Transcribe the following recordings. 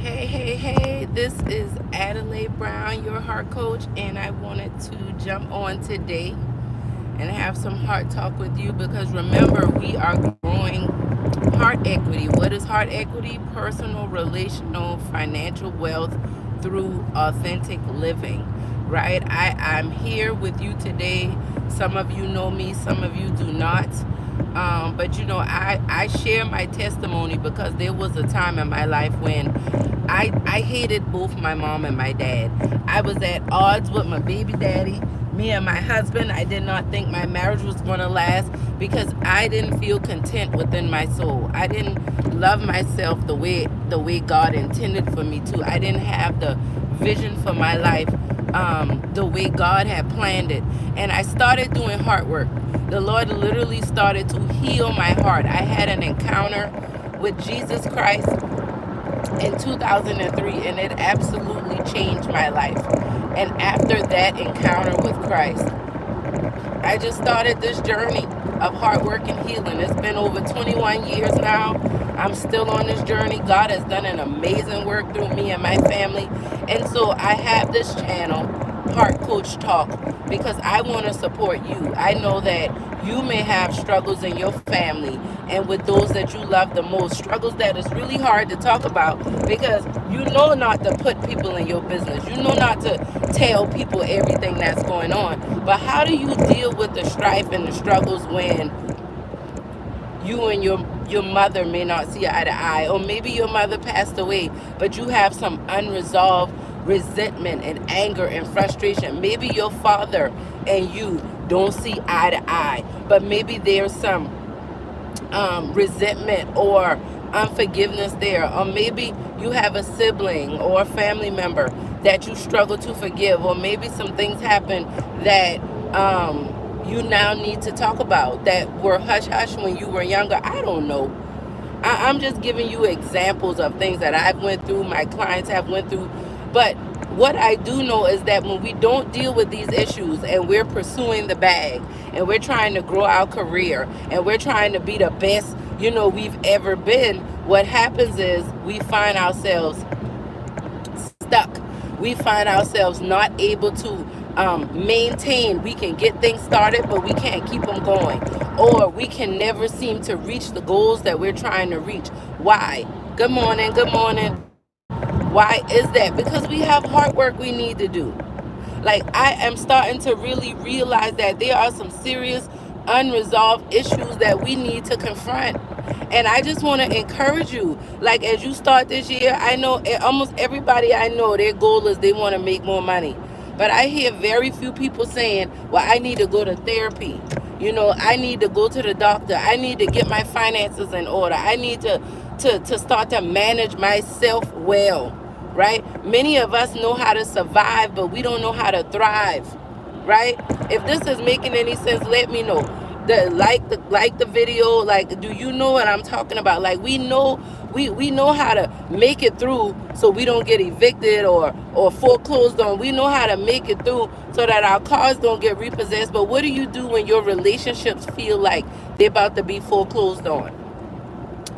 Hey, this is Adelai Brown, your heart coach, and I wanted to jump on today and have some heart talk with you because remember, we are growing heart equity. What is heart equity? Personal, relational, financial wealth through authentic living, right? I'm here with you today. Some of you know me, some of you do not. But I share my testimony because there was a time in my life when I hated both my mom and my dad. I was at odds with my baby daddy. Me and my husband, I did not think my marriage was going to last because I didn't feel content within my soul. I didn't love myself the way God intended for me to. I didn't have the vision for my life the way God had planned it. And I started doing heart work. The Lord literally started to heal my heart. I had an encounter with Jesus Christ in 2003, and it absolutely changed my life. And after that encounter with Christ, I just started this journey of hard work and healing. It's been over 21 years now. I'm still on this journey. God has done an amazing work through me and my family. And so I have this channel, Heart Coach Talk, because I want to support you. I know that you may have struggles in your family and with those that you love the most, struggles that is really hard to talk about because you know not to put people in your business. You know not to tell people everything that's going on. But how do you deal with the strife and the struggles when you and your mother may not see eye to eye, or maybe your mother passed away, but you have some unresolved resentment and anger and frustration? Maybe your father and you don't see eye to eye, but maybe there's some resentment or unforgiveness there, or maybe you have a sibling or a family member that you struggle to forgive, or maybe some things happen that you now need to talk about that were hush hush when you were younger. I don't know. I'm just giving you examples of things that I've went through, my clients have went through. But what I do know is that when we don't deal with these issues and we're pursuing the bag and we're trying to grow our career and we're trying to be the best, we've ever been, what happens is we find ourselves stuck. We find ourselves not able to maintain. We can get things started, but we can't keep them going. Or we can never seem to reach the goals that we're trying to reach. Why? Good morning. Good morning. Why is that? Because we have hard work we need to do. Like, I am starting to really realize that there are some serious unresolved issues that we need to confront. And I just want to encourage you, like, as you start this year, I know almost everybody I know, their goal is they want to make more money. But I hear very few people saying, well, I need to go to therapy. I need to go to the doctor. I need to get my finances in order. I need to start to manage myself well, right? Many of us know how to survive, but we don't know how to thrive, right? If this is making any sense, let me know. Like the video, like, do you know what I'm talking about? Like, we know how to make it through so we don't get evicted or foreclosed on. We know how to make it through so that our cars don't get repossessed. But what do you do when your relationships feel like they're about to be foreclosed on?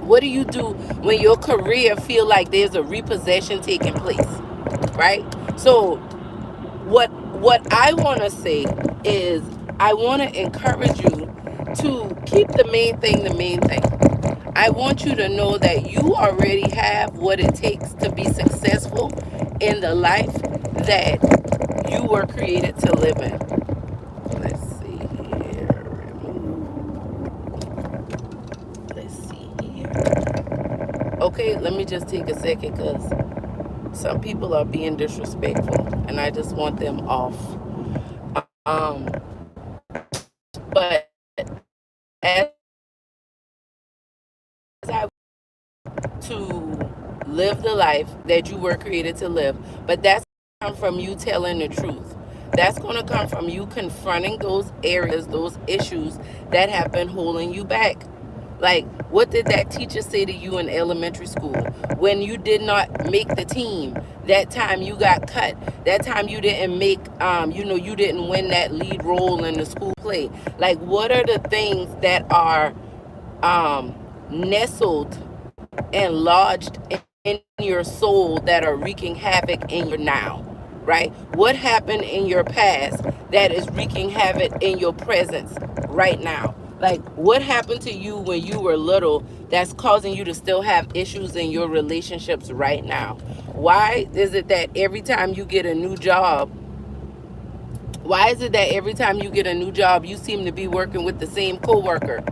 What do you do when your career feel like there's a repossession taking place, right? So what I want to say is I want to encourage you to keep the main thing the main thing. I want you to know that you already have what it takes to be successful in the life that you were created to live in. Let's see here. Let's see here. Okay, let me just take a second because some people are being disrespectful and I just want them off. But as I to live the life that you were created to live, but that's going to come from you telling the truth. That's going to come from you confronting those areas, those issues that have been holding you back. Like, what did that teacher say to you in elementary school when you did not make the team? That time you got cut. That time you didn't make, you didn't win that lead role in the school play. Like, what are the things that are nestled and lodged in your soul that are wreaking havoc in your now, right? What happened in your past that is wreaking havoc in your presence right now? Like, what happened to you when you were little that's causing you to still have issues in your relationships right now? Why is it that every time you get a new job, why is it that every time you get a new job, you seem to be working with the same coworker,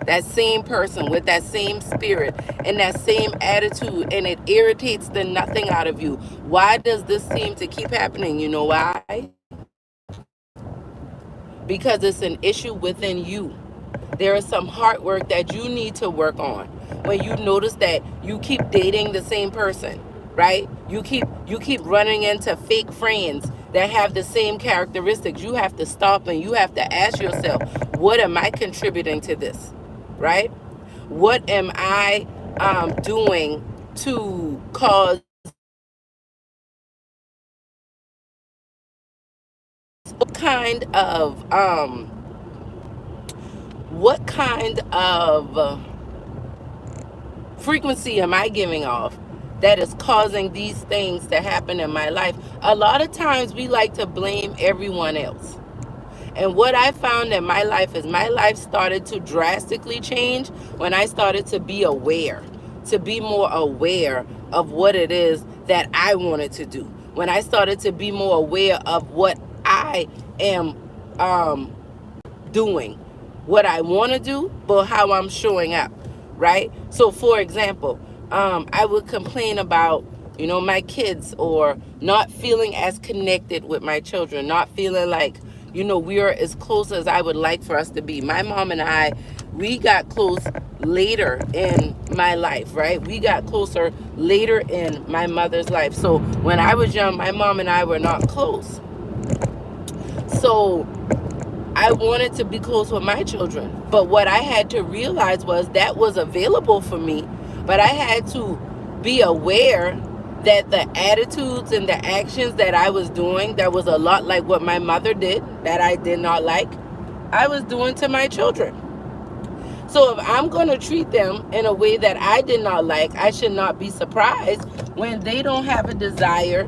that same person with that same spirit and that same attitude, and it irritates the nothing out of you? Why does this seem to keep happening? You know why? Because it's an issue within you. There is some hard work that you need to work on. When you notice that you keep dating the same person, right? You keep running into fake friends that have the same characteristics. You have to stop and you have to ask yourself, what am I contributing to this? Right? What am I doing to cause what kind of frequency am I giving off that is causing these things to happen in my life? A lot of times we like to blame everyone else. And what I found in my life is my life started to drastically change when I started to be aware, to be more aware of what it is that I wanted to do. When I started to be more aware of what I am doing, what I want to do, but how I'm showing up, right? So, for example, I would complain about, my kids, or not feeling as connected with my children, not feeling like, we are as close as I would like for us to be. My mom and I, we got close later in my life, right? We got closer later in my mother's life. So when I was young, my mom and I were not close. So I wanted to be close with my children. But what I had to realize was that was available for me, but I had to be aware that the attitudes and the actions that I was doing, that was a lot like what my mother did, that I did not like, I was doing to my children. So if I'm going to treat them in a way that I did not like, I should not be surprised when they don't have a desire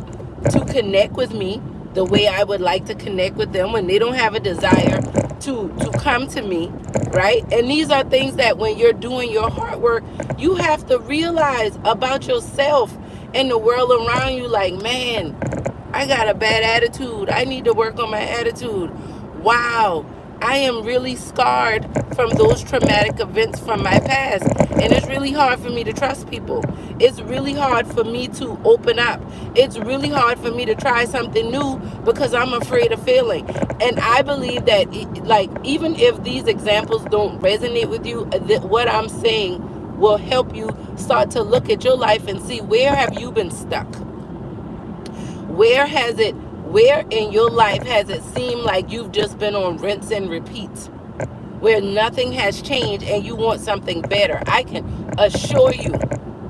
to connect with me the way I would like to connect with them, when they don't have a desire to come to me, right? And these are things that when you're doing your hard work, you have to realize about yourself and the world around you. Like, man, I got a bad attitude. I need to work on my attitude. Wow, I am really scarred from those traumatic events from my past. And it's really hard for me to trust people. It's really hard for me to open up. It's really hard for me to try something new because I'm afraid of failing. And I believe that, even if these examples don't resonate with you, what I'm saying will help you start to look at your life and see, where have you been stuck? Where in your life has it seemed like you've just been on rinse and repeat, where nothing has changed and you want something better? I can assure you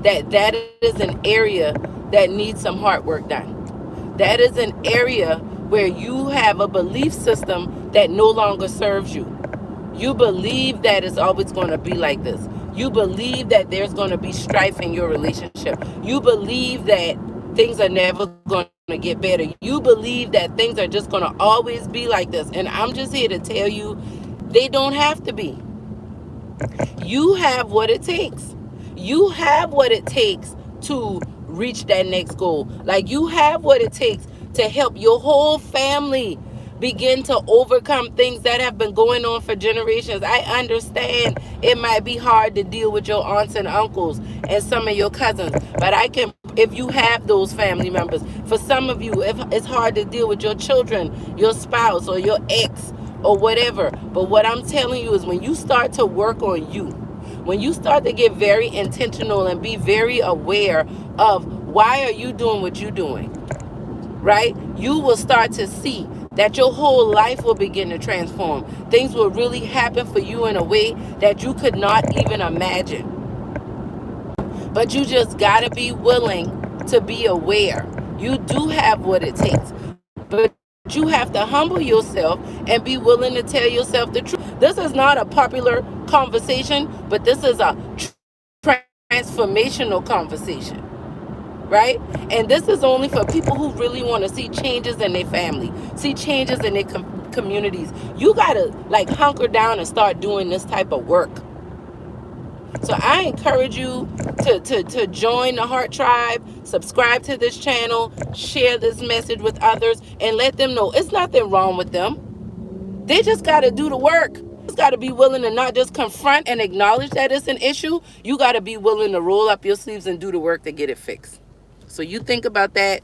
that that is an area that needs some hard work done. That is an area where you have a belief system that no longer serves you. You believe that it's always going to be like this. You believe that there's going to be strife in your relationship. You believe that things are never going to get better. You believe that things are just going to always be like this. And I'm just here to tell you, they don't have to be. You have what it takes. You have what it takes to reach that next goal. Like, you have what it takes to help your whole family begin to overcome things that have been going on for generations. I understand it might be hard to deal with your aunts and uncles and some of your cousins, but if you have those family members, for some of you, if it's hard to deal with your children, your spouse, or your ex, or whatever. But what I'm telling you is, when you start to work on you, when you start to get very intentional and be very aware of why are you doing what you're doing, right? You will start to see that your whole life will begin to transform. Things will really happen for you in a way that you could not even imagine. But you just got to be willing to be aware. You do have what it takes. But you have to humble yourself and be willing to tell yourself the truth. This is not a popular conversation, but this is a transformational conversation. right? And this is only for people who really want to see changes in their family, see changes in their communities. You gotta like hunker down and start doing this type of work. So I encourage you to join the Heart Tribe, subscribe to this channel, share this message with others, and let them know it's nothing wrong with them. They just got to do the work. Just got to be willing to not just confront and acknowledge that it's an issue. You got to be willing to roll up your sleeves and do the work to get it fixed. So you think about that.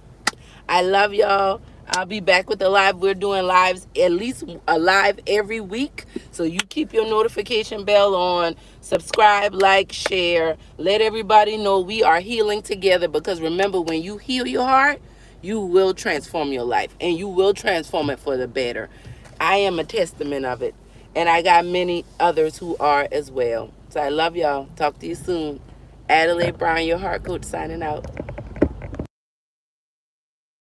I love y'all. I'll be back with the live. We're doing lives, at least a live every week. So you keep your notification bell on. Subscribe, like, share. Let everybody know we are healing together. Because remember, when you heal your heart, you will transform your life. And you will transform it for the better. I am a testament of it. And I got many others who are as well. So I love y'all. Talk to you soon. Adelai Brown, your heart coach, signing out.